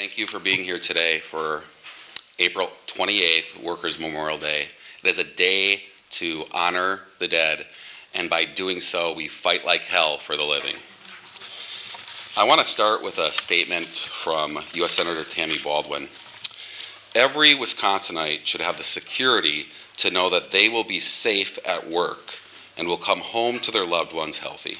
thank you for being here today for April 28th, Workers' Memorial Day. It is a day to honor the dead, and by doing so, we fight like hell for the living. I want to start with a statement from U.S. Senator Tammy Baldwin. Every Wisconsinite should have the security to know that they will be safe at work and will come home to their loved ones healthy.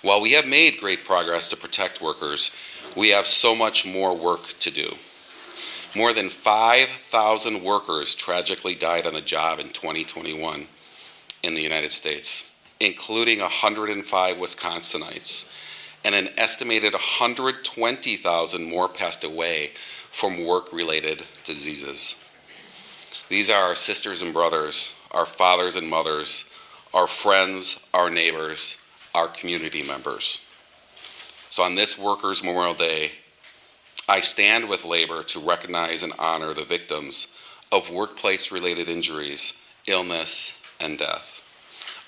While we have made great progress to protect workers, we have so much more work to do. More than 5,000 workers tragically died on the job in 2021 in the United States, including 105 Wisconsinites, and an estimated 120,000 more passed away from work-related diseases. These are our sisters and brothers, our fathers and mothers, our friends, our neighbors, our community members. So on this Workers' Memorial Day, I stand with labor to recognize and honor the victims of workplace-related injuries, illness, and death.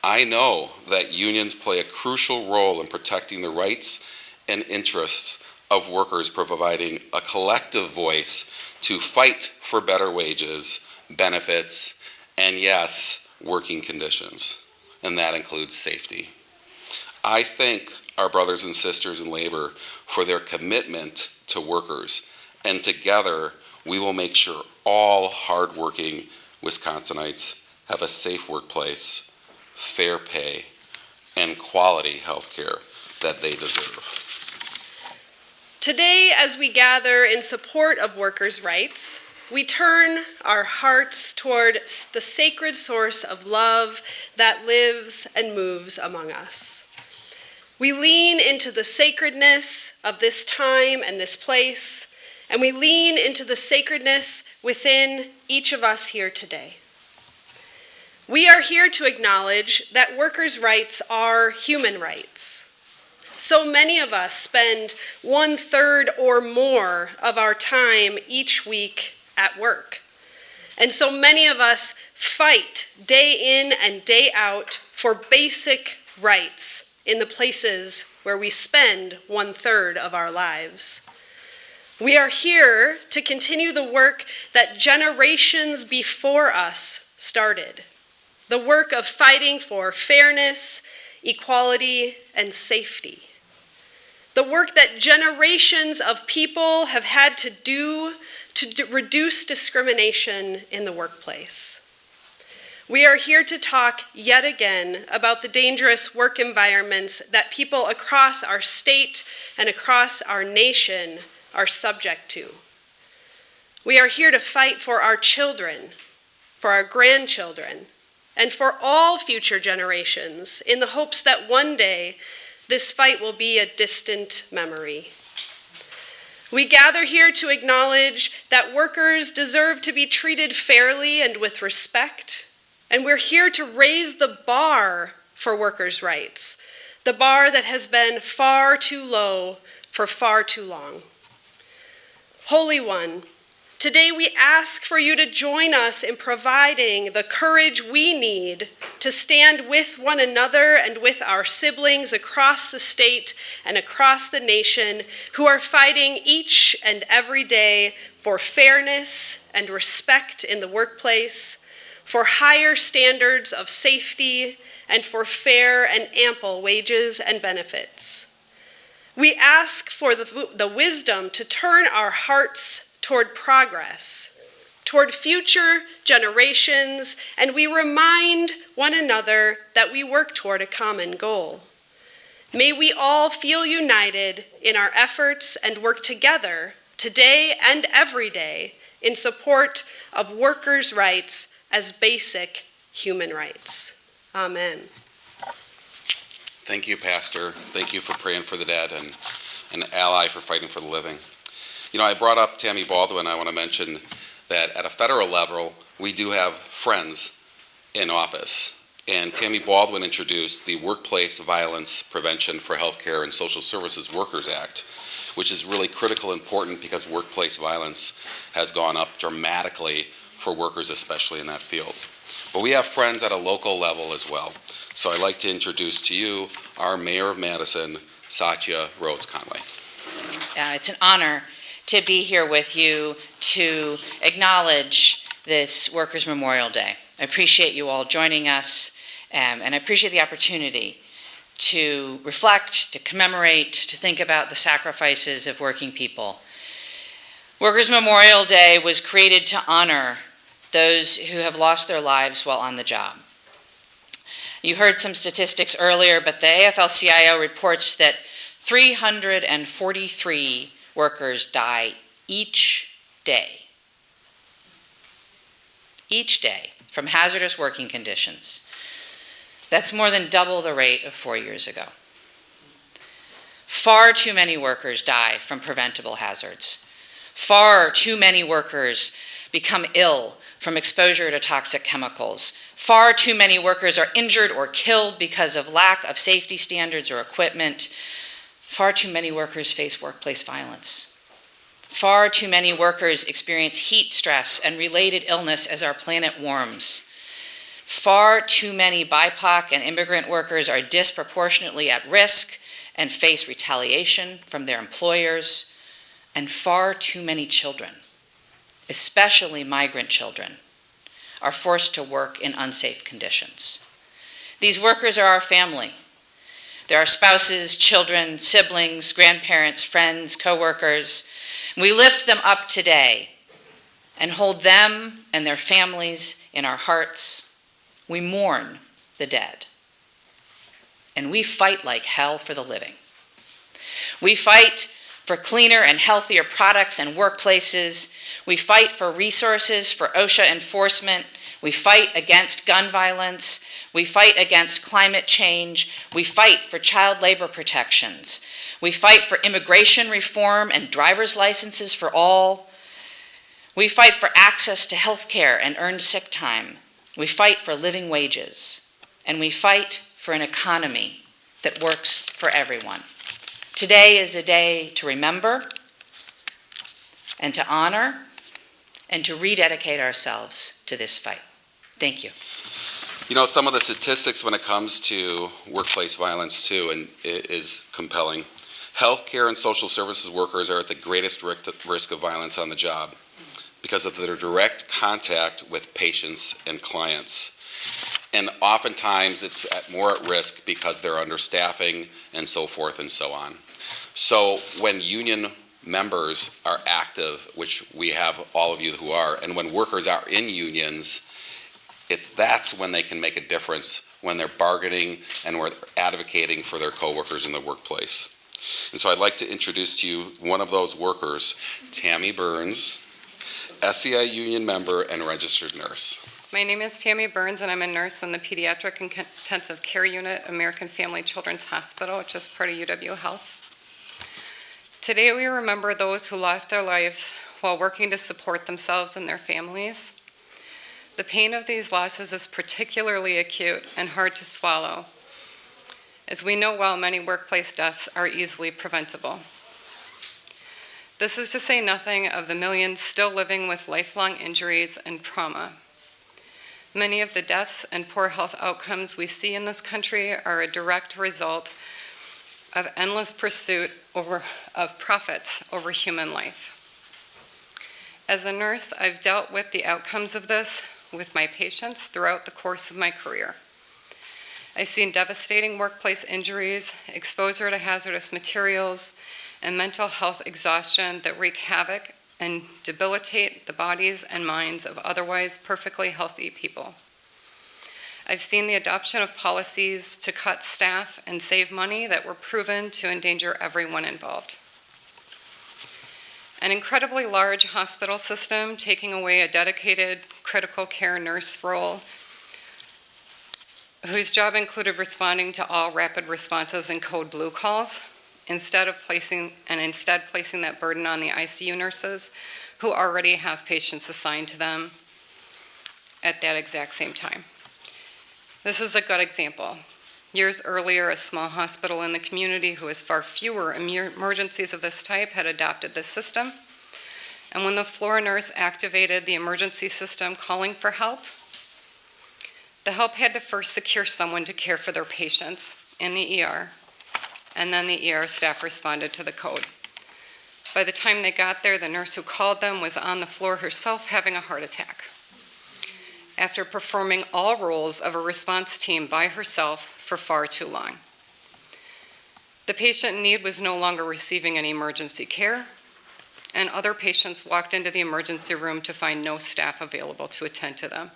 I know that unions play a crucial role in protecting the rights and interests of workers, providing a collective voice to fight for better wages, benefits, and yes, working conditions, and that includes safety. I thank our brothers and sisters in labor for their commitment to workers, and together we will make sure all hardworking Wisconsinites have a safe workplace, fair pay, and quality health care that they deserve. Today, as we gather in support of workers' rights, we turn our hearts toward the sacred source of love that lives and moves among us. We lean into the sacredness of this time and this place, and we lean into the sacredness within each of us here today. We are here to acknowledge that workers' rights are human rights. So many of us spend 1/3 or more of our time each week at work. And so many of us fight day in and day out for basic rights in the places where we spend 1/3 of our lives. We are here to continue the work that generations before us started. The work of fighting for fairness, equality, and safety. The work that generations of people have had to do to reduce discrimination in the workplace. We are here to talk yet again about the dangerous work environments that people across our state and across our nation are subject to. We are here to fight for our children, for our grandchildren, and for all future generations in the hopes that one day this fight will be a distant memory. We gather here to acknowledge that workers deserve to be treated fairly and with respect, and we're here to raise the bar for workers' rights, the bar that has been far too low for far too long. Holy One, today we ask for you to join us in providing the courage we need to stand with one another and with our siblings across the state and across the nation who are fighting each and every day for fairness and respect in the workplace, for higher standards of safety, and for fair and ample wages and benefits. We ask for the wisdom to turn our hearts toward progress, toward future generations, and we remind one another that we work toward a common goal. May we all feel united in our efforts and work together today and every day in support of workers' rights as basic human rights. Amen. Thank you, Pastor. Thank you for praying for the dead and an ally for fighting for the living. You know, I brought up Tammy Baldwin. I want to mention that at a federal level, we do have friends in office. And Tammy Baldwin introduced the Workplace Violence Prevention for Healthcare and Social Services Workers Act, which is really critical and important because workplace violence has gone up dramatically for workers, especially in that field. But we have friends at a local level as well. So I'd like to introduce to you our Mayor of Madison, Satya Rhodes Conway. It's an honor to be here with you to acknowledge this Workers' Memorial Day. I appreciate you all joining us, and I appreciate the opportunity to reflect, to commemorate, to think about the sacrifices of working people. Workers' Memorial Day was created to honor those who have lost their lives while on the job. You heard some statistics earlier, but the AFL-CIO reports that 343 workers die each day from hazardous working conditions. That's more than double the rate of 4 years ago. Far too many workers die from preventable hazards. Far too many workers become ill from exposure to toxic chemicals. Far too many workers are injured or killed because of lack of safety standards or equipment. Far too many workers face workplace violence. Far too many workers experience heat stress and related illness as our planet warms. Far too many BIPOC and immigrant workers are disproportionately at risk and face retaliation from their employers. And far too many children, especially migrant children, are forced to work in unsafe conditions. These workers are our family. They're our spouses, children, siblings, grandparents, friends, co-workers. We lift them up today and hold them and their families in our hearts. We mourn the dead. And we fight like hell for the living. We fight for cleaner and healthier products and workplaces. We fight for resources for OSHA enforcement. We fight against gun violence. We fight against climate change. We fight for child labor protections. We fight for immigration reform and driver's licenses for all. We fight for access to health care and earned sick time. We fight for living wages. And we fight for an economy that works for everyone. Today is a day to remember and to honor and to rededicate ourselves to this fight. Thank you. You know, some of the statistics when it comes to workplace violence too, and it is compelling. Healthcare and social services workers are at the greatest risk of violence on the job because of their direct contact with patients and clients. And oftentimes it's more at risk because they're understaffing and so forth and so on. So when union members are active, which we have all of you who are, and when workers are in unions, that's when they can make a difference, when they're bargaining and we're advocating for their coworkers in the workplace. And so I'd like to introduce to you one of those workers, Tammy Burns, SEI union member and registered nurse. My name is Tammy Burns, and I'm a nurse in the Pediatric Intensive Care Unit, American Family Children's Hospital, which is part of UW Health. Today we remember those who lost their lives while working to support themselves and their families. The pain of these losses is particularly acute and hard to swallow, as we know well many workplace deaths are easily preventable. This is to say nothing of the millions still living with lifelong injuries and trauma. Many of the deaths and poor health outcomes we see in this country are a direct result of endless pursuit of profits over human life. As a nurse, I've dealt with the outcomes of this with my patients throughout the course of my career. I've seen devastating workplace injuries, exposure to hazardous materials, and mental health exhaustion that wreak havoc and debilitate the bodies and minds of otherwise perfectly healthy people. I've seen the adoption of policies to cut staff and save money that were proven to endanger everyone involved. An incredibly large hospital system taking away a dedicated critical care nurse role whose job included responding to all rapid responses and code blue calls, instead placing that burden on the ICU nurses who already have patients assigned to them at that exact same time. This is a good example. Years earlier, a small hospital in the community who has far fewer emergencies of this type had adopted this system. And when the floor nurse activated the emergency system calling for help, the help had to first secure someone to care for their patients in the ER, and then the ER staff responded to the code. By the time they got there, the nurse who called them was on the floor herself having a heart attack, after performing all roles of a response team by herself for far too long. The patient in need was no longer receiving any emergency care, and other patients walked into the emergency room to find no staff available to attend to them.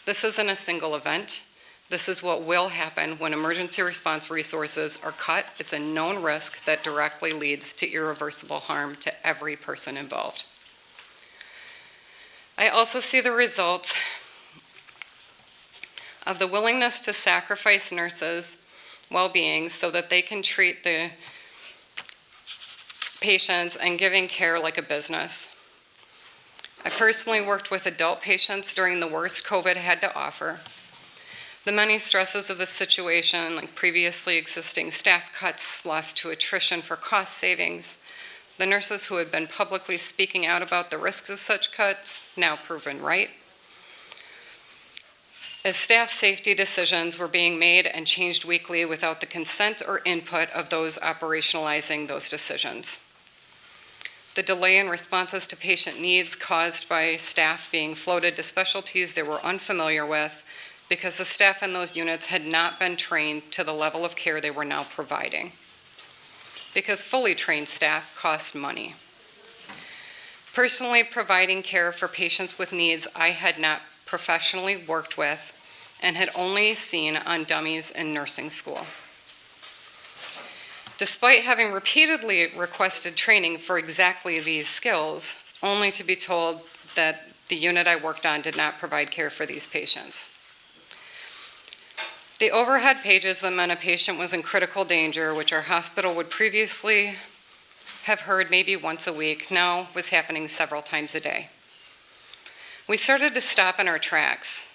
This isn't a single event. This is what will happen when emergency response resources are cut. It's a known risk that directly leads to irreversible harm to every person involved. I also see the results of the willingness to sacrifice nurses' well-being so that they can treat the patients and giving care like a business. I personally worked with adult patients during the worst COVID had to offer. The many stresses of the situation, like previously existing staff cuts, lost to attrition for cost savings, the nurses who had been publicly speaking out about the risks of such cuts, now proven right, as staff safety decisions were being made and changed weekly without the consent or input of those operationalizing those decisions. The delay in responses to patient needs caused by staff being floated to specialties they were unfamiliar with because the staff in those units had not been trained to the level of care they were now providing. Because fully trained staff cost money. Personally providing care for patients with needs I had not professionally worked with and had only seen on dummies in nursing school. Despite having repeatedly requested training for exactly these skills, only to be told that the unit I worked on did not provide care for these patients. The overhead pages that meant a patient was in critical danger, which our hospital would previously have heard maybe once a week, now was happening several times a day. We started to stop in our tracks.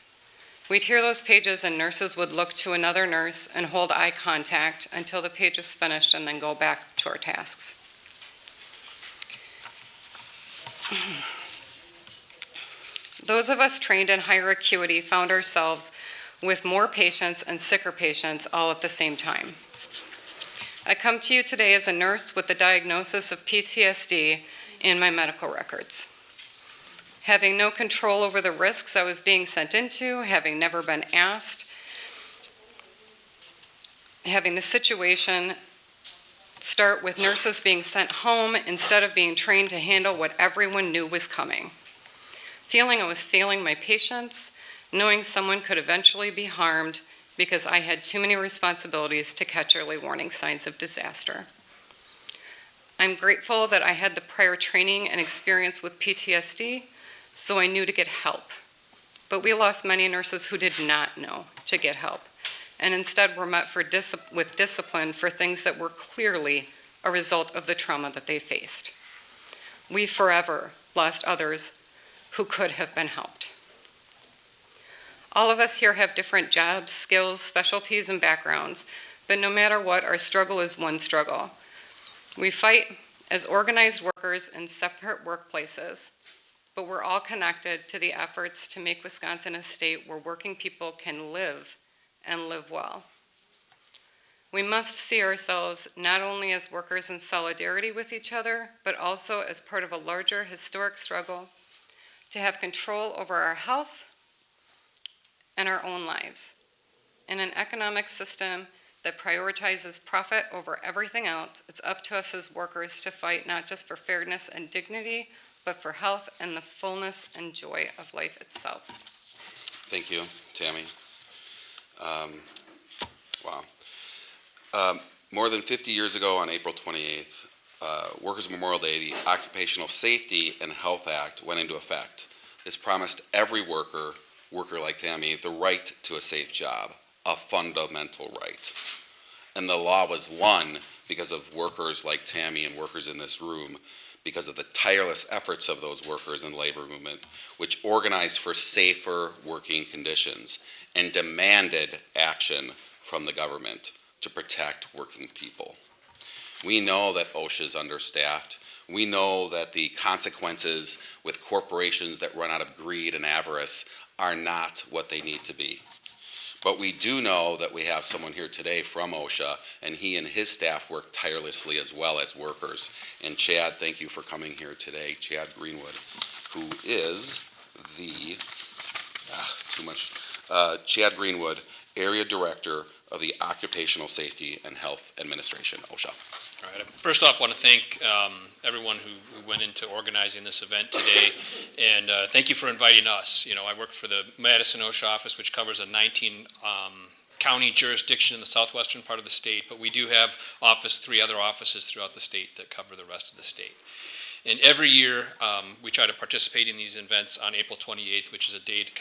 We'd hear those pages and nurses would look to another nurse and hold eye contact until the page was finished and then go back to our tasks. Those of us trained in higher acuity found ourselves with more patients and sicker patients all at the same time. I come to you today as a nurse with the diagnosis of PTSD in my medical records. Having no control over the risks I was being sent into, having never been asked, having the situation start with nurses being sent home instead of being trained to handle what everyone knew was coming. Feeling I was failing my patients, knowing someone could eventually be harmed because I had too many responsibilities to catch early warning signs of disaster. I'm grateful that I had the prior training and experience with PTSD, so I knew to get help. But we lost many nurses who did not know to get help, and instead were met with discipline for things that were clearly a result of the trauma that they faced. We forever lost others who could have been helped. All of us here have different jobs, skills, specialties, and backgrounds, but no matter what, our struggle is one struggle. We fight as organized workers in separate workplaces, but we're all connected to the efforts to make Wisconsin a state where working people can live and live well. We must see ourselves not only as workers in solidarity with each other, but also as part of a larger historic struggle to have control over our health and our own lives. In an economic system that prioritizes profit over everything else, it's up to us as workers to fight not just for fairness and dignity, but for health and the fullness and joy of life itself. Thank you, Tammy. Wow. More than 50 years ago on April 28th, Workers' Memorial Day, the Occupational Safety and Health Act went into effect. This promised every worker like Tammy, the right to a safe job, a fundamental right. And the law was won because of workers like Tammy and workers in this room, because of the tireless efforts of those workers in the labor movement, which organized for safer working conditions and demanded action from the government to protect working people. We know that OSHA is understaffed. We know that the consequences with corporations that run out of greed and avarice are not what they need to be. But we do know that we have someone here today from OSHA, and he and his staff work tirelessly as well as workers. And Chad, thank you for coming here today. Chad Greenwood, who is the, Chad Greenwood, Area Director of the Occupational Safety and Health Administration, OSHA. All right. First off, I want to thank everyone who went into organizing this event today, and thank you for inviting us. You know, I work for the Madison OSHA office, which covers a 19 county jurisdiction in the southwestern part of the state, but we do have three other offices throughout the state that cover the rest of the state. And every year, we try to participate in these events on April 28th, which is a day to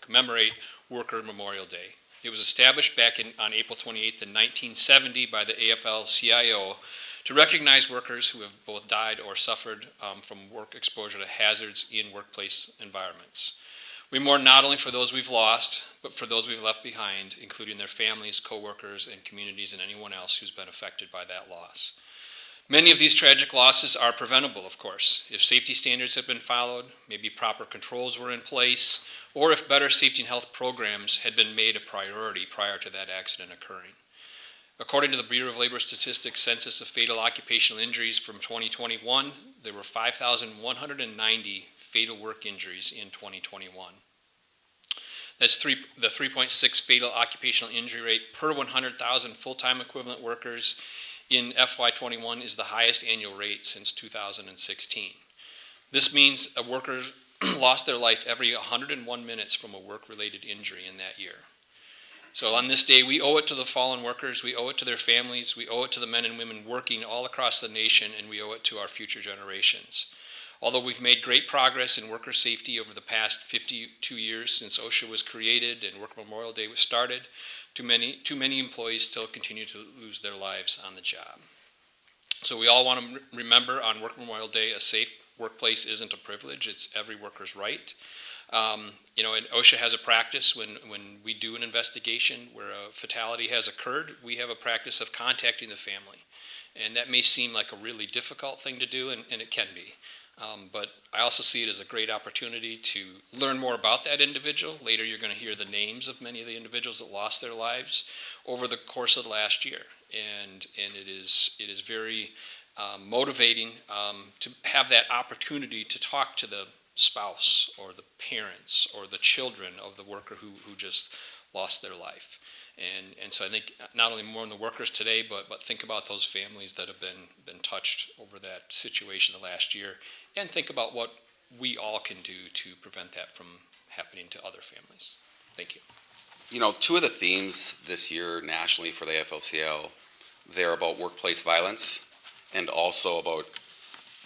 commemorate Worker Memorial Day. It was established back on April 28th in 1970 by the AFL-CIO to recognize workers who have both died or suffered from work exposure to hazards in workplace environments. We mourn not only for those we've lost, but for those we've left behind, including their families, coworkers, and communities, and anyone else who's been affected by that loss. Many of these tragic losses are preventable, of course, if safety standards have been followed, maybe proper controls were in place, or if better safety and health programs had been made a priority prior to that accident occurring. According to the Bureau of Labor Statistics Census of Fatal Occupational Injuries from 2021, there were 5,190 fatal work injuries in 2021. That's the 3.6 fatal occupational injury rate per 100,000 full-time equivalent workers in FY21 is the highest annual rate since 2016. This means a worker lost their life every 101 minutes from a work-related injury in that year. So on this day, we owe it to the fallen workers, we owe it to their families, we owe it to the men and women working all across the nation, and we owe it to our future generations. Although we've made great progress in worker safety over the past 52 years since OSHA was created and Worker Memorial Day was started, too many employees still continue to lose their lives on the job. So we all want to remember on Worker Memorial Day, a safe workplace isn't a privilege, it's every worker's right. And OSHA has a practice when we do an investigation where a fatality has occurred, we have a practice of contacting the family. And that may seem like a really difficult thing to do, and it can be. But I also see it as a great opportunity to learn more about that individual. Later you're going to hear the names of many of the individuals that lost their lives over the course of the last year. And it is very motivating to have that opportunity to talk to the spouse or the parents or the children of the worker who just lost their life. And so I think not only mourn the workers today, but think about those families that have been touched over that situation the last year, and think about what we all can do to prevent that from happening to other families. Thank you. You know, two of the themes this year nationally for the AFL-CIO, they're about workplace violence and also about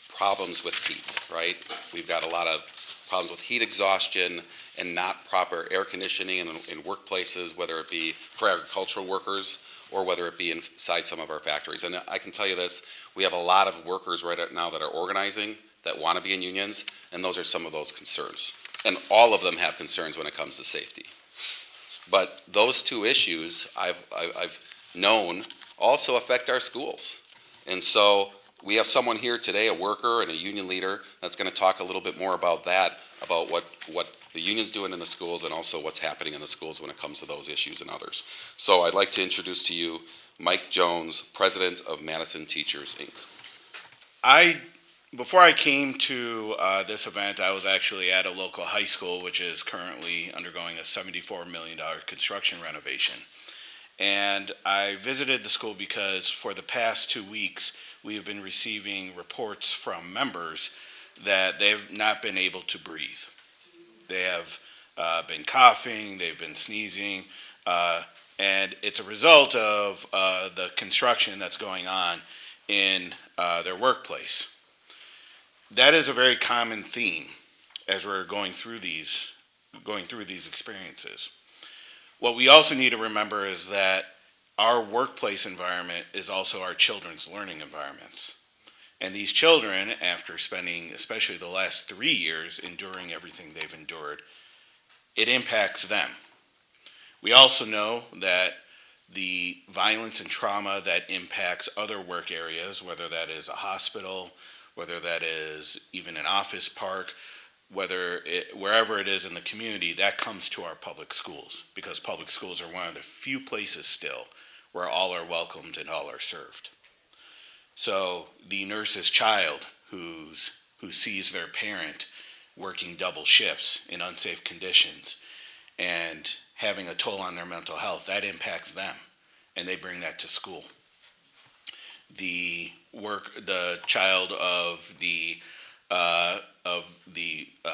problems with heat, right? We've got a lot of problems with heat exhaustion and not proper air conditioning in workplaces, whether it be for agricultural workers or whether it be inside some of our factories. And I can tell you this, we have a lot of workers right now that are organizing, that want to be in unions, and those are some of those concerns. And all of them have concerns when it comes to safety. But those two issues I've known also affect our schools. And so we have someone here today, a worker and a union leader, that's going to talk a little bit more about that, about what the union's doing in the schools and also what's happening in the schools when it comes to those issues and others. So I'd like to introduce to you Mike Jones, President of Madison Teachers, Inc. Before I came to this event, I was actually at a local high school, which is currently undergoing a $74 million construction renovation. And I visited the school because for the past 2 weeks, we have been receiving reports from members that they've not been able to breathe. They have been coughing, they've been sneezing, and it's a result of the construction that's going on in their workplace. That is a very common theme as we're going through these experiences. What we also need to remember is that our workplace environment is also our children's learning environments. And these children, after spending especially the last 3 years enduring everything they've endured, it impacts them. We also know that the violence and trauma that impacts other work areas, whether that is a hospital, whether that is even an office park, wherever it is in the community, that comes to our public schools, because public schools are one of the few places still where all are welcomed and all are served. So the nurse's child who sees their parent working double shifts in unsafe conditions and having a toll on their mental health, that impacts them, and they bring that to school. The child of the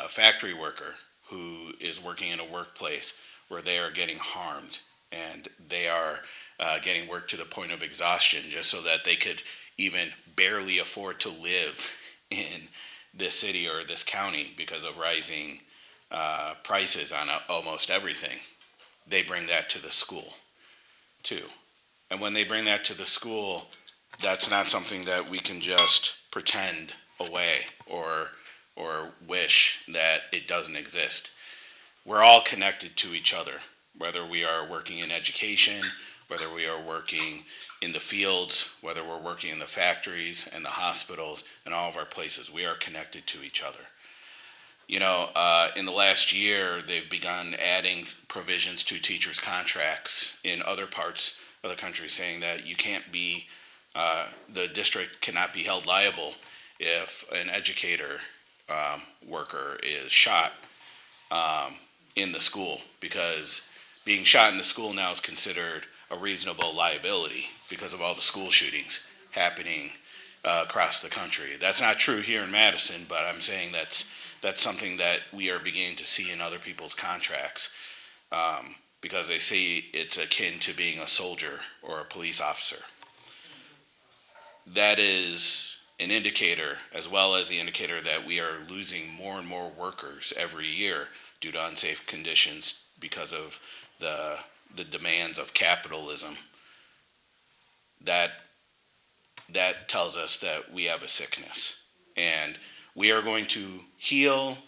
factory worker who is working in a workplace where they are getting harmed and they are getting worked to the point of exhaustion just so that they could even barely afford to live in this city or this county because of rising prices on almost everything. They bring that to the school too. And when they bring that to the school, that's not something that we can just pretend away or wish that it doesn't exist. We're all connected to each other, whether we are working in education, whether we are working in the fields, whether we're working in the factories and the hospitals and all of our places. We are connected to each other. You know, in the last year, they've begun adding provisions to teachers' contracts in other parts of the country, saying that you can't be, the district cannot be held liable if an educator worker is shot in the school, because being shot in the school now is considered a reasonable liability because of all the school shootings happening across the country. That's not true here in Madison, but I'm saying that's something that we are beginning to see in other people's contracts, because they see it's akin to being a soldier or a police officer. That is an indicator, as well as the indicator that we are losing more and more workers every year due to unsafe conditions because of the demands of capitalism. That tells us that we have a sickness, and we are going to heal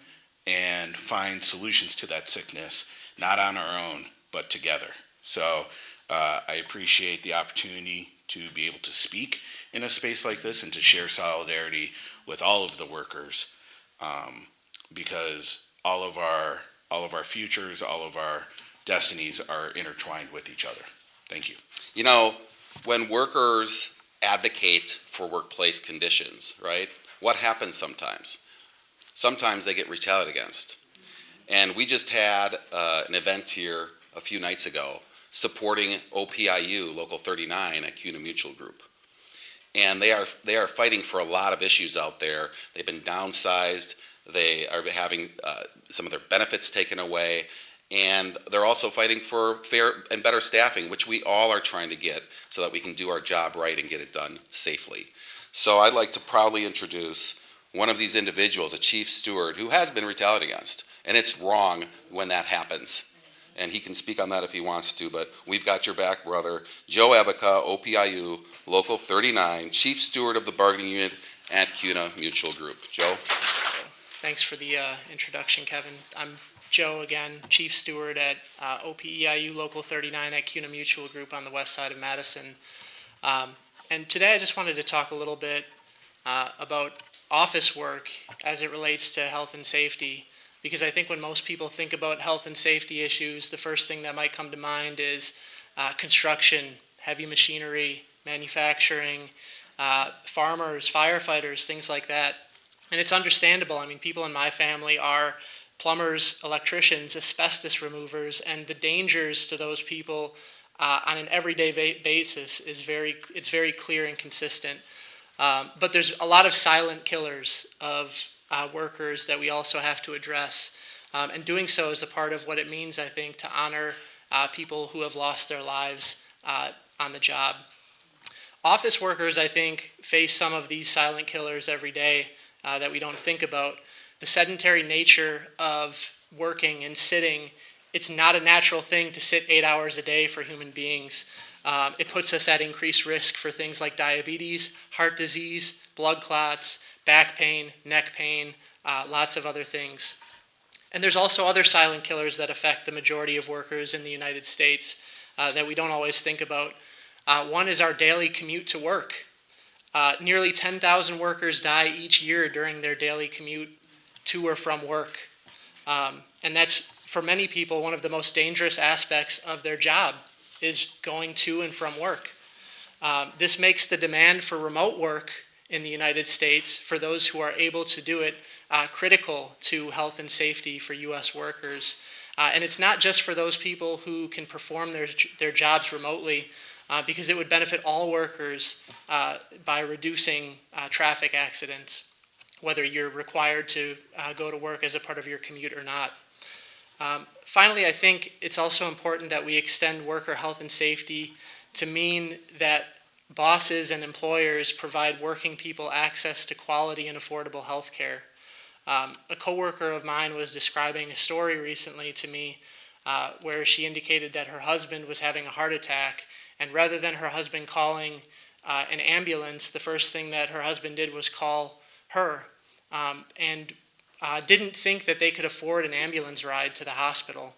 and find solutions to that sickness, not on our own, but together. So I appreciate the opportunity to be able to speak in a space like this and to share solidarity with all of the workers, because all of our futures, all of our destinies are intertwined with each other. Thank you. You know, when workers advocate for workplace conditions, right, what happens sometimes? Sometimes they get retaliated against. And we just had an event here a few nights ago supporting OPIU, Local 39 at CUNA Mutual Group. And they are fighting for a lot of issues out there. They've been downsized. They are having some of their benefits taken away. And they're also fighting for fair and better staffing, which we all are trying to get so that we can do our job right and get it done safely. So I'd like to proudly introduce one of these individuals, a chief steward, who has been retaliated against. And it's wrong when that happens. And he can speak on that if he wants to, but we've got your back, brother. Joe Evica, OPIU, Local 39, chief steward of the bargaining unit at CUNA Mutual Group. Joe? Thanks for the introduction, Kevin. I'm Joe again, chief steward at OPEIU Local 39 at CUNA Mutual Group on the west side of Madison. And today I just wanted to talk a little bit about office work as it relates to health and safety, because I think when most people think about health and safety issues, the first thing that might come to mind is construction, heavy machinery, manufacturing, farmers, firefighters, things like that. And it's understandable. I mean, people in my family are plumbers, electricians, asbestos removers, and the dangers to those people on an everyday basis is very clear and consistent. But there's a lot of silent killers of workers that we also have to address. And doing so is a part of what it means, I think, to honor people who have lost their lives on the job. Office workers, I think, face some of these silent killers every day that we don't think about. The sedentary nature of working and sitting, it's not a natural thing to sit 8 hours a day for human beings. It puts us at increased risk for things like diabetes, heart disease, blood clots, back pain, neck pain, lots of other things. And there's also other silent killers that affect the majority of workers in the United States that we don't always think about. One is our daily commute to work. Nearly 10,000 workers die each year during their daily commute to or from work. And that's, for many people, one of the most dangerous aspects of their job is going to and from work. This makes the demand for remote work in the United States, for those who are able to do it, critical to health and safety for U.S. workers. And it's not just for those people who can perform their jobs remotely, because it would benefit all workers by reducing traffic accidents, whether you're required to go to work as a part of your commute or not. Finally, I think it's also important that we extend worker health and safety to mean that bosses and employers provide working people access to quality and affordable health care. A coworker of mine was describing a story recently to me where she indicated that her husband was having a heart attack, and rather than her husband calling an ambulance, the first thing that her husband did was call her, and didn't think that they could afford an ambulance ride to the hospital.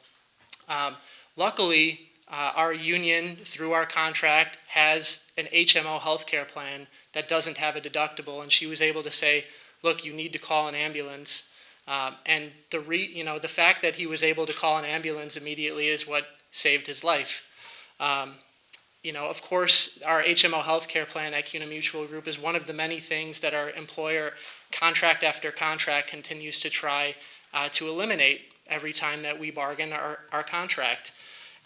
Luckily, our union, through our contract, has an HMO healthcare plan that doesn't have a deductible, and she was able to say, look, you need to call an ambulance. And the fact that he was able to call an ambulance immediately is what saved his life. Of course, our HMO healthcare plan at CUNA Mutual Group is one of the many things that our employer, contract after contract, continues to try to eliminate every time that we bargain our contract.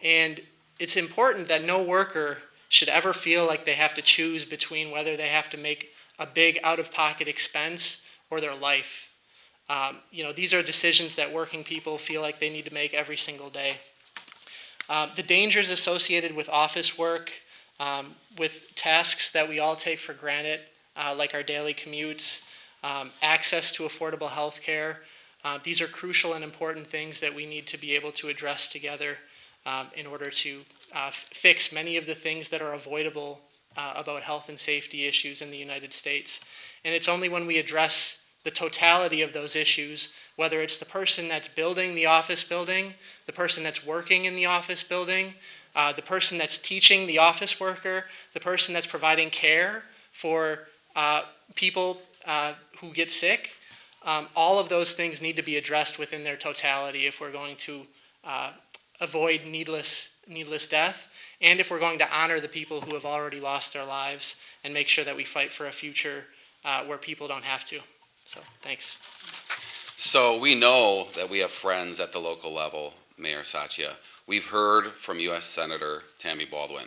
And it's important that no worker should ever feel like they have to choose between whether they have to make a big out-of-pocket expense or their life. These are decisions that working people feel like they need to make every single day. The dangers associated with office work, with tasks that we all take for granted, like our daily commutes, access to affordable health care, these are crucial and important things that we need to be able to address together in order to fix many of the things that are avoidable about health and safety issues in the United States. And it's only when we address the totality of those issues, whether it's the person that's building the office building, the person that's working in the office building, the person that's teaching the office worker, the person that's providing care for people who get sick, all of those things need to be addressed within their totality if we're going to avoid needless death, and if we're going to honor the people who have already lost their lives and make sure that we fight for a future where people don't have to. So, thanks. So we know that we have friends at the local level, Mayor Satya. We've heard from U.S. Senator Tammy Baldwin.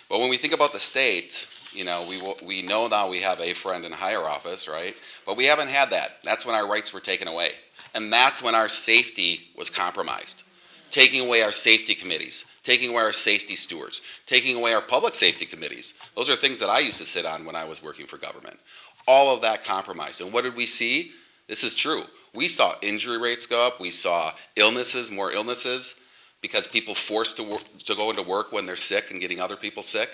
But when we think about the state, we know now we have a friend in higher office, right? But we haven't had that. That's when our rights were taken away. And that's when our safety was compromised. Taking away our safety committees, taking away our safety stewards, taking away our public safety committees. Those are things that I used to sit on when I was working for government. All of that compromised. And what did we see? This is true. We saw injury rates go up. We saw more illnesses, because people forced to go into work when they're sick and getting other people sick.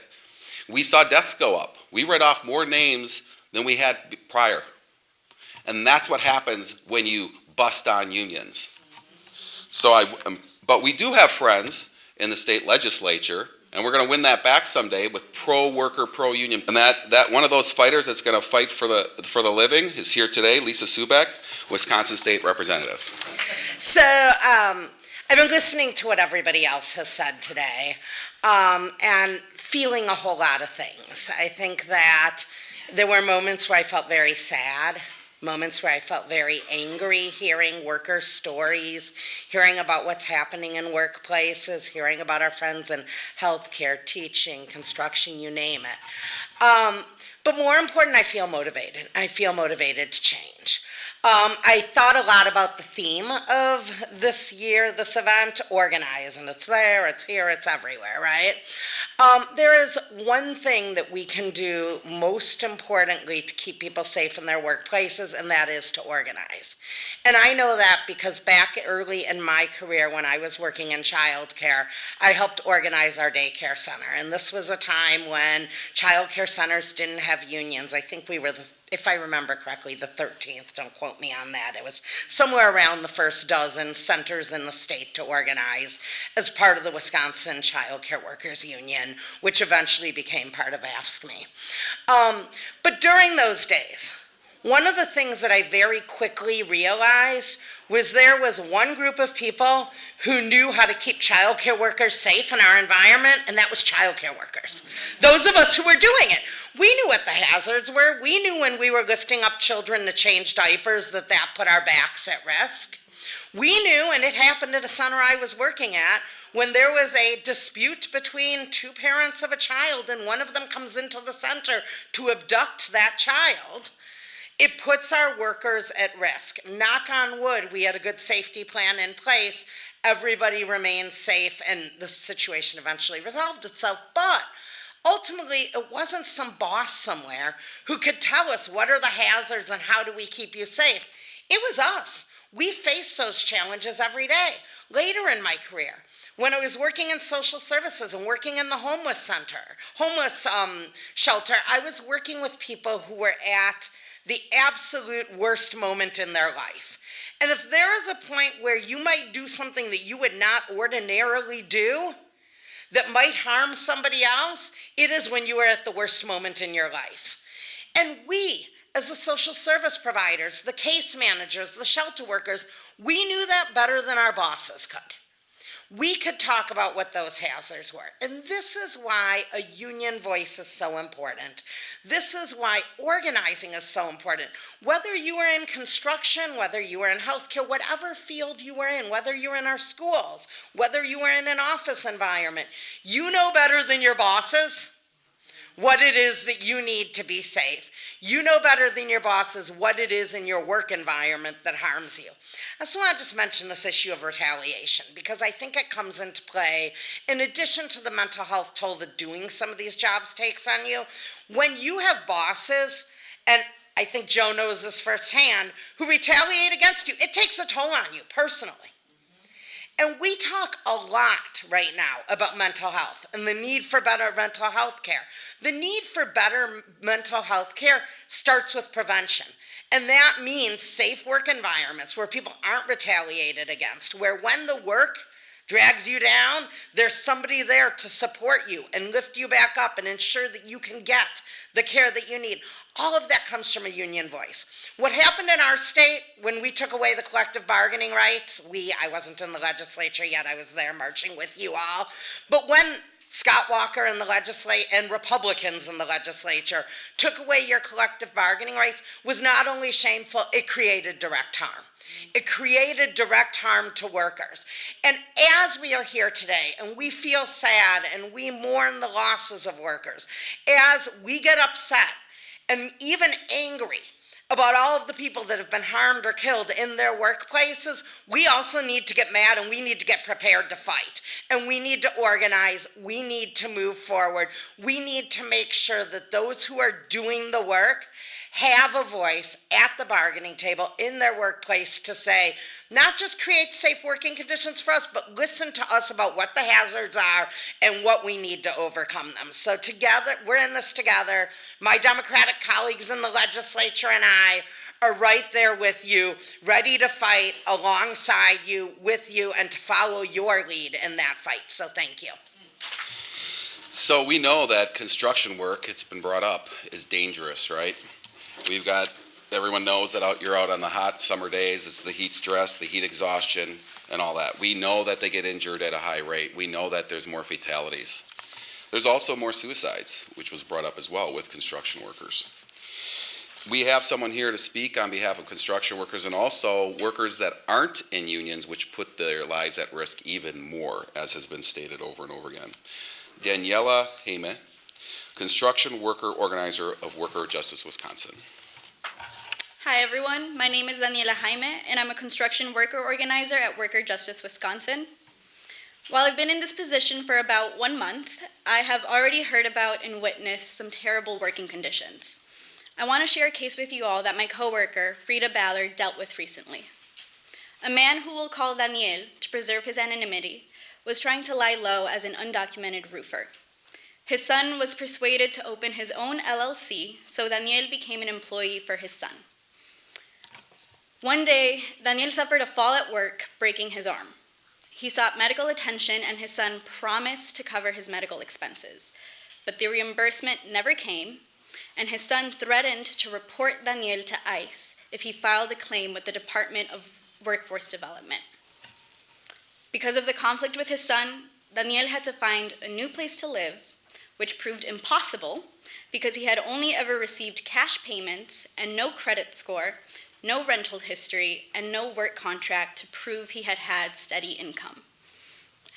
We saw deaths go up. We read off more names than we had prior. And that's what happens when you bust on unions. But we do have friends in the state legislature, and we're going to win that back someday with pro-worker, pro-union. And that one of those fighters that's going to fight for the living is here today, Lisa Subek, Wisconsin State Representative. So I've been listening to what everybody else has said today, and feeling a whole lot of things. I think that there were moments where I felt very sad, moments where I felt very angry hearing workers' stories, hearing about what's happening in workplaces, hearing about our friends in healthcare, teaching, construction, you name it. But more important, I feel motivated. I feel motivated to change. I thought a lot about the theme of this year, this event, organize, and it's there, it's here, it's everywhere, right? There is one thing that we can do most importantly to keep people safe in their workplaces, and that is to organize. And I know that because back early in my career when I was working in childcare, I helped organize our daycare center. And this was a time when childcare centers didn't have unions. I think we were if I remember correctly, the 13th, don't quote me on that. It was somewhere around the first dozen centers in the state to organize as part of the Wisconsin Child Care Workers Union, which eventually became part of AFSCME. But during those days, one of the things that I very quickly realized was there was one group of people who knew how to keep childcare workers safe in our environment, and that was childcare workers. Those of us who were doing it. We knew what the hazards were. We knew when we were lifting up children to change diapers that put our backs at risk. We knew, and it happened at a center I was working at, when there was a dispute between two parents of a child and one of them comes into the center to abduct that child, it puts our workers at risk. Knock on wood, we had a good safety plan in place. Everybody remained safe, and the situation eventually resolved itself. But ultimately, it wasn't some boss somewhere who could tell us what are the hazards and how do we keep you safe. It was us. We face those challenges every day. Later in my career, when I was working in social services and working in the homeless shelter, I was working with people who were at the absolute worst moment in their life. And if there is a point where you might do something that you would not ordinarily do, that might harm somebody else, it is when you are at the worst moment in your life. And we, as the social service providers, the case managers, the shelter workers, we knew that better than our bosses could. We could talk about what those hazards were. And this is why a union voice is so important. This is why organizing is so important. Whether you are in construction, whether you are in healthcare, whatever field you are in, whether you're in our schools, whether you are in an office environment, you know better than your bosses what it is that you need to be safe. You know better than your bosses what it is in your work environment that harms you. I just want to just mention this issue of retaliation because I think it comes into play in addition to the mental health toll that doing some of these jobs takes on you. When you have bosses, and I think Joe knows this firsthand, who retaliate against you, it takes a toll on you personally. And we talk a lot right now about mental health and the need for better mental health care. The need for better mental health care starts with prevention. And that means safe work environments where people aren't retaliated against, where when the work drags you down, there's somebody there to support you and lift you back up and ensure that you can get the care that you need. All of that comes from a union voice. What happened in our state when we took away the collective bargaining rights, I wasn't in the legislature yet, I was there marching with you all, but when Scott Walker and the legislature and Republicans in the legislature took away your collective bargaining rights was not only shameful, it created direct harm. It created direct harm to workers. And as we are here today and we feel sad and we mourn the losses of workers, as we get upset and even angry about all of the people that have been harmed or killed in their workplaces, we also need to get mad and we need to get prepared to fight. And we need to organize, we need to move forward. We need to make sure that those who are doing the work have a voice at the bargaining table in their workplace to say, not just create safe working conditions for us, but listen to us about what the hazards are and what we need to overcome them. So together, we're in this together. My Democratic colleagues in the legislature and I are right there with you, ready to fight alongside you, with you, and to follow your lead in that fight. So thank you. So we know that construction work, it's been brought up, is dangerous, right? Everyone knows that you're out on the hot summer days, it's the heat stress, the heat exhaustion, and all that. We know that they get injured at a high rate. We know that there's more fatalities. There's also more suicides, which was brought up as well with construction workers. We have someone here to speak on behalf of construction workers and also workers that aren't in unions, which put their lives at risk even more, as has been stated over and over again. Daniela Jaime, construction worker organizer of Worker Justice Wisconsin. Hi everyone, my name is Daniela Jaime and I'm a construction worker organizer at Worker Justice Wisconsin. While I've been in this position for about 1 month, I have already heard about and witnessed some terrible working conditions. I want to share a case with you all that my coworker, Frida Ballard, dealt with recently. A man who we'll call Daniel, to preserve his anonymity, was trying to lie low as an undocumented roofer. His son was persuaded to open his own LLC, so Daniel became an employee for his son. One day, Daniel suffered a fall at work, breaking his arm. He sought medical attention and his son promised to cover his medical expenses, but the reimbursement never came, and his son threatened to report Daniel to ICE if he filed a claim with the Department of Workforce Development. Because of the conflict with his son, Daniel had to find a new place to live, which proved impossible because he had only ever received cash payments and no credit score, no rental history, and no work contract to prove he had had steady income.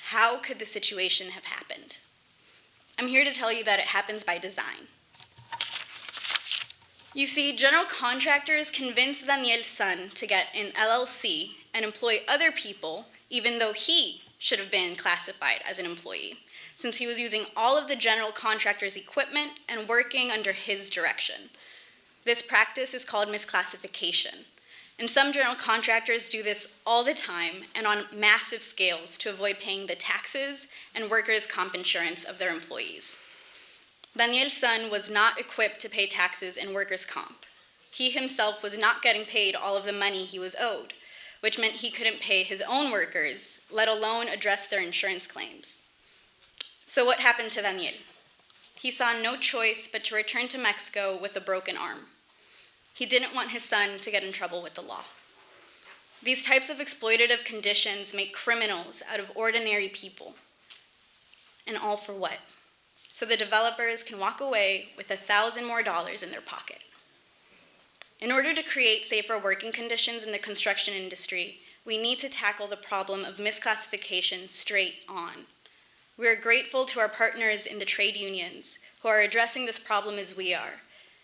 How could the situation have happened? I'm here to tell you that it happens by design. You see, general contractors convinced Daniel's son to get an LLC and employ other people, even though he should have been classified as an employee, since he was using all of the general contractor's equipment and working under his direction. This practice is called misclassification, and some general contractors do this all the time and on massive scales to avoid paying the taxes and workers' comp insurance of their employees. Daniel's son was not equipped to pay taxes and workers' comp. He himself was not getting paid all of the money he was owed, which meant he couldn't pay his own workers, let alone address their insurance claims. So what happened to Daniel? He saw no choice but to return to Mexico with a broken arm. He didn't want his son to get in trouble with the law. These types of exploitative conditions make criminals out of ordinary people. And all for what? So the developers can walk away with $1,000 more in their pocket. In order to create safer working conditions in the construction industry, we need to tackle the problem of misclassification straight on. We are grateful to our partners in the trade unions who are addressing this problem as we are,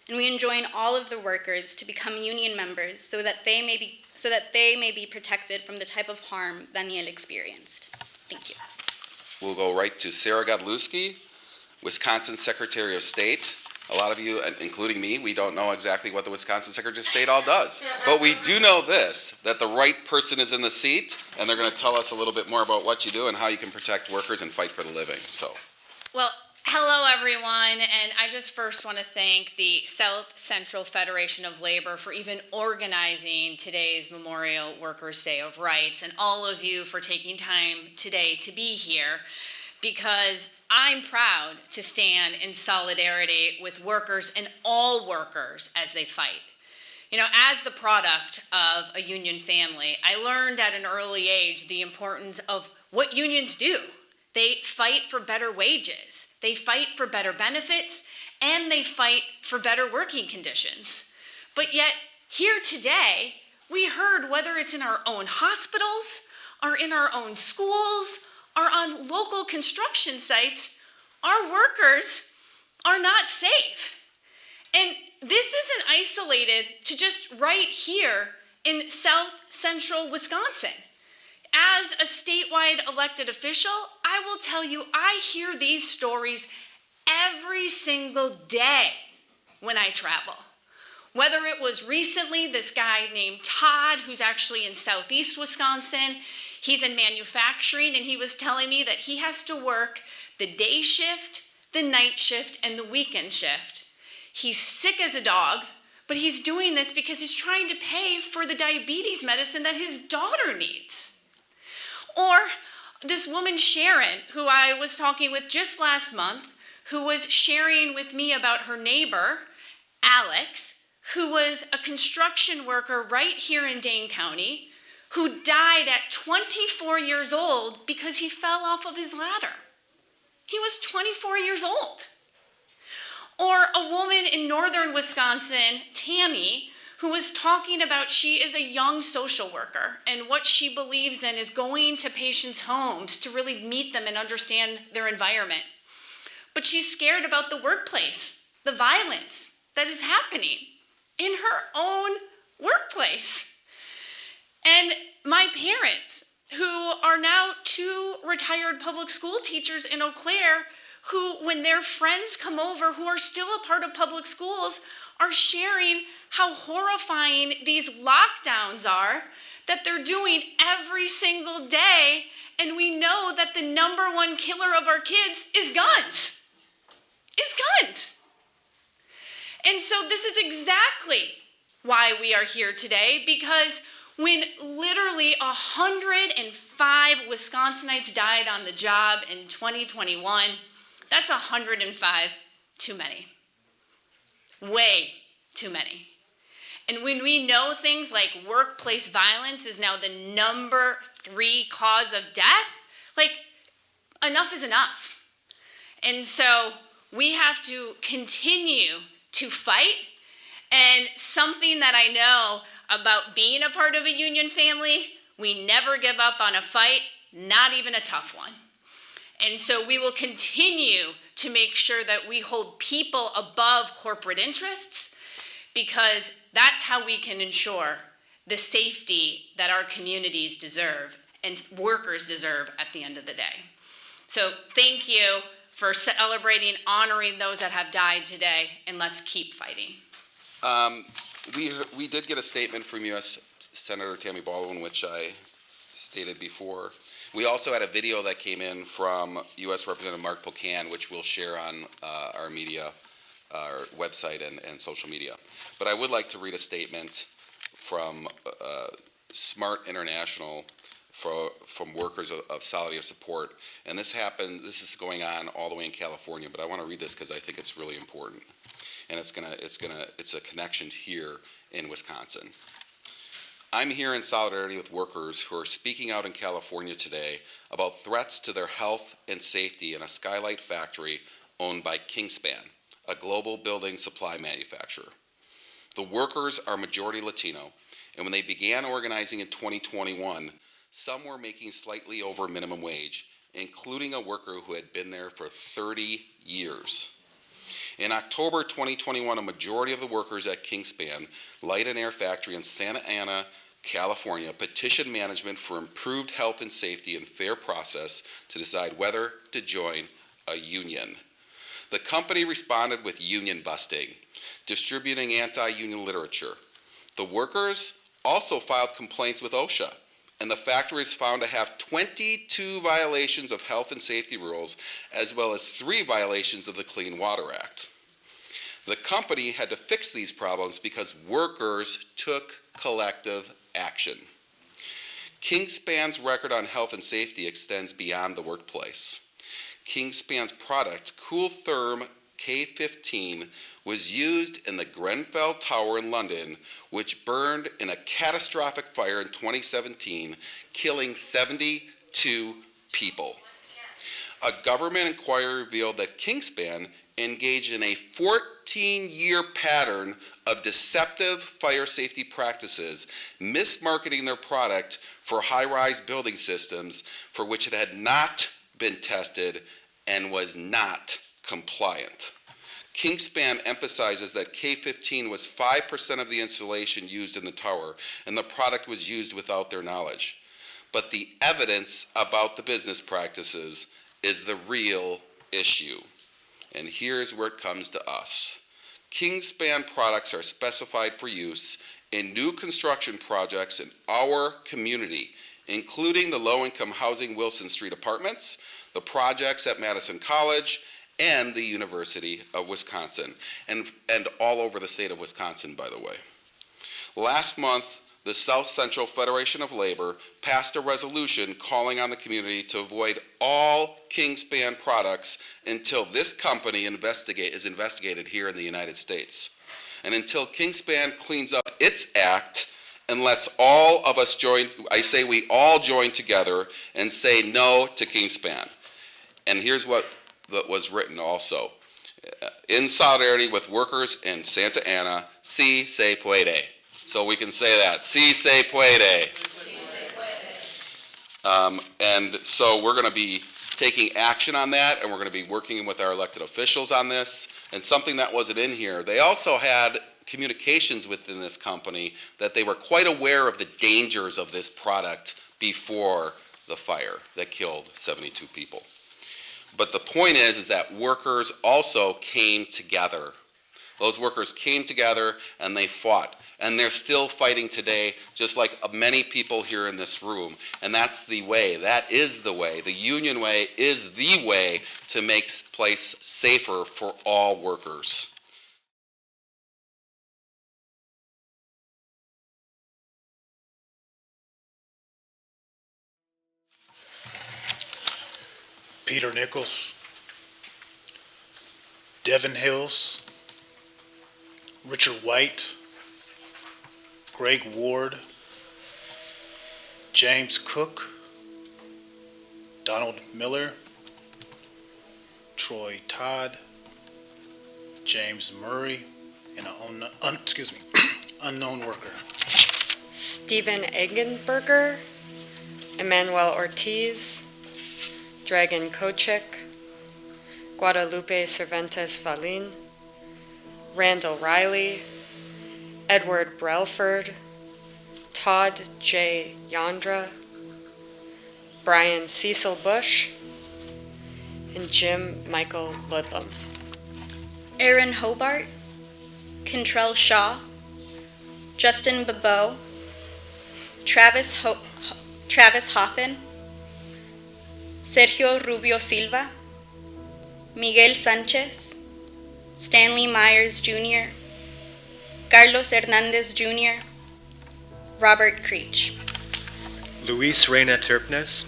and we enjoin all of the workers to become union members so that they may be protected from the type of harm Daniel experienced. Thank you. We'll go right to Sarah Godlewski, Wisconsin Secretary of State. A lot of you, including me, we don't know exactly what the Wisconsin Secretary of State all does. But we do know this, that the right person is in the seat, and they're going to tell us a little bit more about what you do and how you can protect workers and fight for the living. So, well, hello, everyone, and I just first want to thank the South Central Federation of Labor for even organizing today's Memorial Workers' Day of Rights, and all of you for taking time today to be here, because I'm proud to stand in solidarity with workers and all workers as they fight. You know, as the product of a union family, I learned at an early age the importance of what unions do. They fight for better wages, they fight for better benefits, and they fight for better working conditions. But yet, here today, we heard whether it's in our own hospitals, or in our own schools, or on local construction sites, our workers are not safe. And this isn't isolated to just right here in South Central Wisconsin. As a statewide elected official, I will tell you, I hear these stories every single day when I travel. Whether it was recently this guy named Todd, who's actually in southeast Wisconsin, he's in manufacturing, and he was telling me that he has to work the day shift, the night shift, and the weekend shift. He's sick as a dog, but he's doing this because he's trying to pay for the diabetes medicine that his daughter needs. Or this woman, Sharon, who I was talking with just last month, who was sharing with me about her neighbor, Alex, who was a construction worker right here in Dane County, who died at 24 years old because he fell off of his ladder. He was 24 years old. Or a woman in northern Wisconsin, Tammy, who was talking about she is a young social worker, and what she believes in is going to patients' homes to really meet them and understand their environment. But she's scared about the workplace, the violence that is happening in her own workplace. And my parents, who are now 2 retired public school teachers in Eau Claire, who, when their friends come over who are still a part of public schools, are sharing how horrifying these lockdowns are that they're doing every single day, and we know that the #1 killer of our kids is guns. And so this is exactly why we are here today, because when literally 105 Wisconsinites died on the job in 2021, that's 105 too many. Way too many. And when we know things like workplace violence is now the number 3 cause of death, like, enough is enough. And so we have to continue to fight. And something that I know about being a part of a union family, we never give up on a fight, not even a tough one. And so we will continue to make sure that we hold people above corporate interests, because that's how we can ensure the safety that our communities deserve and workers deserve at the end of the day. So thank you for celebrating, honoring those that have died today, and let's keep fighting. We did get a statement from U.S. Senator Tammy Baldwin, which I stated before. We also had a video that came in from U.S. Representative Mark Pocan, which we'll share on our media, our website and social media. But I would like to read a statement from Smart International from workers of Solidarity of Support. And this is going on all the way in California, but I want to read this because I think it's really important. And it's a connection here in Wisconsin. I'm here in solidarity with workers who are speaking out in California today about threats to their health and safety in a skylight factory owned by Kingspan, a global building supply manufacturer. The workers are majority Latino, and when they began organizing in 2021, some were making slightly over minimum wage, including a worker who had been there for 30 years. In October 2021, a majority of the workers at Kingspan Light and Air Factory in Santa Ana, California, petitioned management for improved health and safety and fair process to decide whether to join a union. The company responded with union busting, distributing anti-union literature. The workers also filed complaints with OSHA, and the factory is found to have 22 violations of health and safety rules, as well as 3 violations of the Clean Water Act. The company had to fix these problems because workers took collective action. Kingspan's record on health and safety extends beyond the workplace. Kingspan's product, Cool Therm K15, was used in the Grenfell Tower in London, which burned in a catastrophic fire in 2017, killing 72 people. A government inquiry revealed that Kingspan engaged in a 14-year pattern of deceptive fire safety practices, mismarketing their product for high-rise building systems for which it had not been tested and was not compliant. Kingspan emphasizes that K15 was 5% of the insulation used in the tower, and the product was used without their knowledge. But the evidence about the business practices is the real issue. And here's where it comes to us. Kingspan products are specified for use in new construction projects in our community, including the low-income housing Wilson Street apartments, the projects at Madison College, and the University of Wisconsin, and all over the state of Wisconsin, by the way. Last month, the South Central Federation of Labor passed a resolution calling on the community to avoid all Kingspan products until this company is investigated here in the United States. And until Kingspan cleans up its act and lets all of us join, I say we all join together and say no to Kingspan. And here's what was written also. In solidarity with workers in Santa Ana, si se puede. So we can say that, si se puede. And so we're going to be taking action on that, and we're going to be working with our elected officials on this. And something that wasn't in here, they also had communications within this company that they were quite aware of the dangers of this product before the fire that killed 72 people. But the point is that workers also came together. Those workers came together and they fought. And they're still fighting today, just like many people here in this room. And that's the way. That is the way. The union way is the way to make place safer for all workers. Peter Nichols, Devin Hills, Richard White, Greg Ward, James Cook, Donald Miller, Troy Todd, James Murray, and an unknown worker. Stephen Eggenberger, Emmanuel Ortiz, Dragan Kochik, Guadalupe Cervantes Valin, Randall Riley, Edward Brelford, Todd J. Yondra, Brian Cecil Bush, and Jim Michael Ludlam. Aaron Hobart, Kentrell Shaw, Justin Bebeau, Travis Hoffin, Sergio Rubio Silva, Miguel Sanchez, Stanley Myers Jr., Carlos Hernandez Jr., Robert Creech. Luis Reina Terpnes,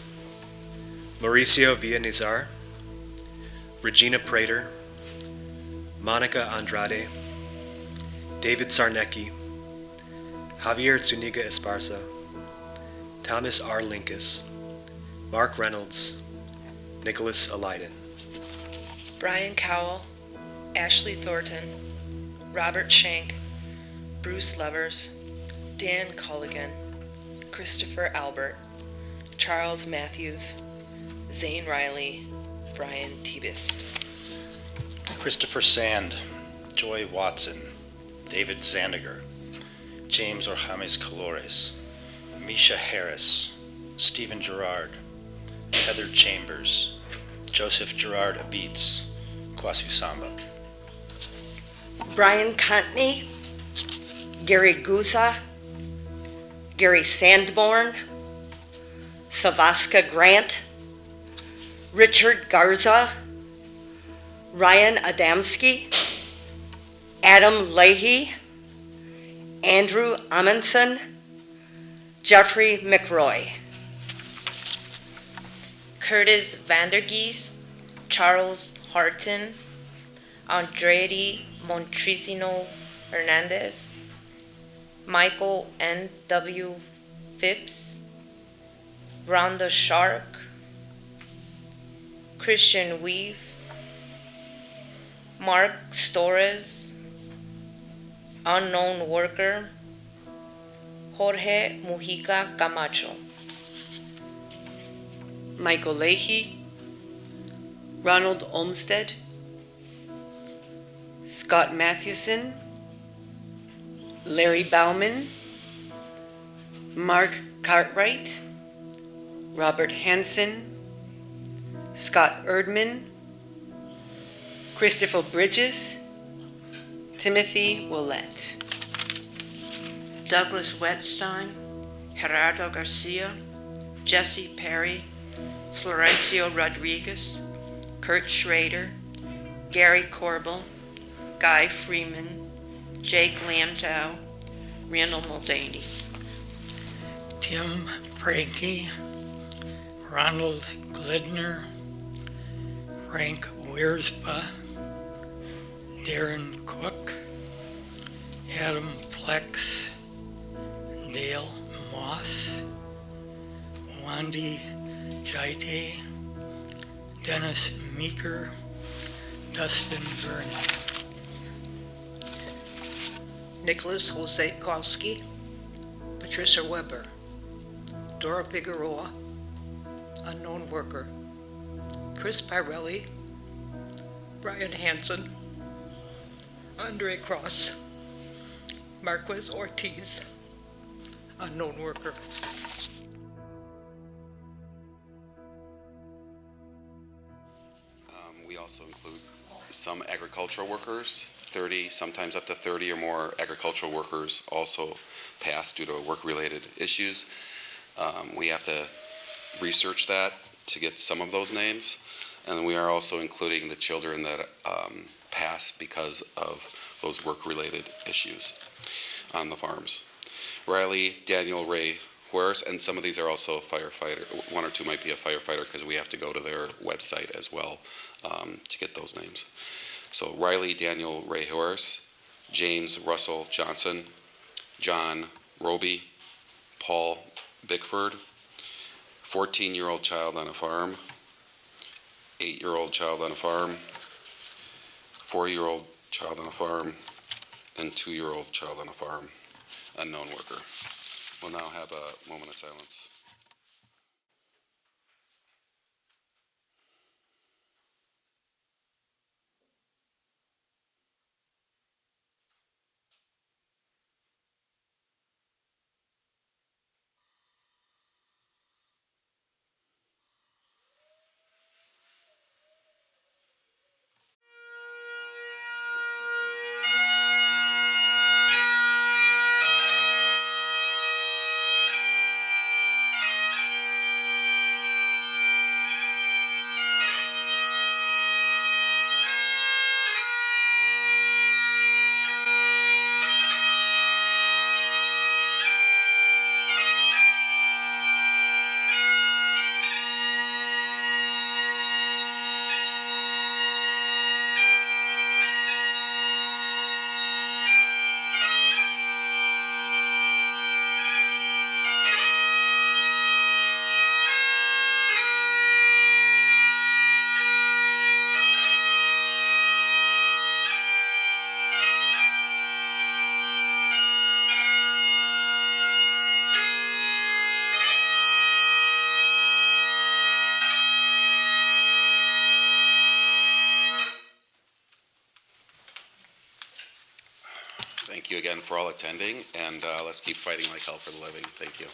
Mauricio Villanizar, Regina Prater, Monica Andrade, David Sarnecki, Javier Zuniga Esparza, Thomas R. Linkus, Mark Reynolds, Nicholas Aliden. Brian Cowell, Ashley Thornton, Robert Shank, Bruce Levers, Dan Culligan, Christopher Albert, Charles Matthews, Zane Riley, Brian Tebist. Christopher Sand, Joy Watson, David Zandiger, James Orjames Colores, Misha Harris, Stephen Gerard, Heather Chambers, Joseph Gerard Abitz, Kwasu Samba. Brian Contney, Gary Guza, Gary Sandborn, Savaska Grant, Richard Garza, Ryan Adamski, Adam Leahy, Andrew Amundsen, Jeffrey McRoy. Curtis Vandergeest, Charles Harton, Andretti Montresino Hernandez, Michael N.W. Phipps, Rhonda Shark, Christian Weave, Mark Storres, unknown worker, Jorge Mujica Camacho. Michael Leahy, Ronald Olmsted, Scott Mathewson, Larry Bauman, Mark Cartwright, Robert Hansen, Scott Erdman, Christopher Bridges, Timothy Willett. Douglas Wetstein, Gerardo Garcia, Jesse Perry, Florencio Rodriguez, Kurt Schrader, Gary Corbel, Guy Freeman, Jake Landau, Randall Muldaney. Tim Pranke, Ronald Glidner, Frank Wierspa, Darren Cook, Adam Plex, Dale Moss, Wandy Jaite, Dennis Meeker, Dustin Vernon. Nicholas Hosekowski, Patricia Weber, Dora Figueroa, unknown worker, Chris Pirelli, Brian Hansen, Andre Cross, Marquez Ortiz, unknown worker. We also include some agricultural workers, 30, sometimes up to 30 or more agricultural workers also pass due to work-related issues. We have to research that to get some of those names. And we are also including the children that pass because of those work-related issues on the farms. Riley, Daniel, Ray, Juarez, and some of these are also a firefighter. One or two might be a firefighter because we have to go to their website as well to get those names. So Riley, Daniel, Ray Juarez, James Russell Johnson, John Roby, Paul Bickford, 14-year-old child on a farm, 8-year-old child on a farm, 4-year-old child on a farm, and 2-year-old child on a farm, unknown worker. We'll now have a moment of silence. Thank you again for all attending, and let's keep fighting like hell for the living. Thank you.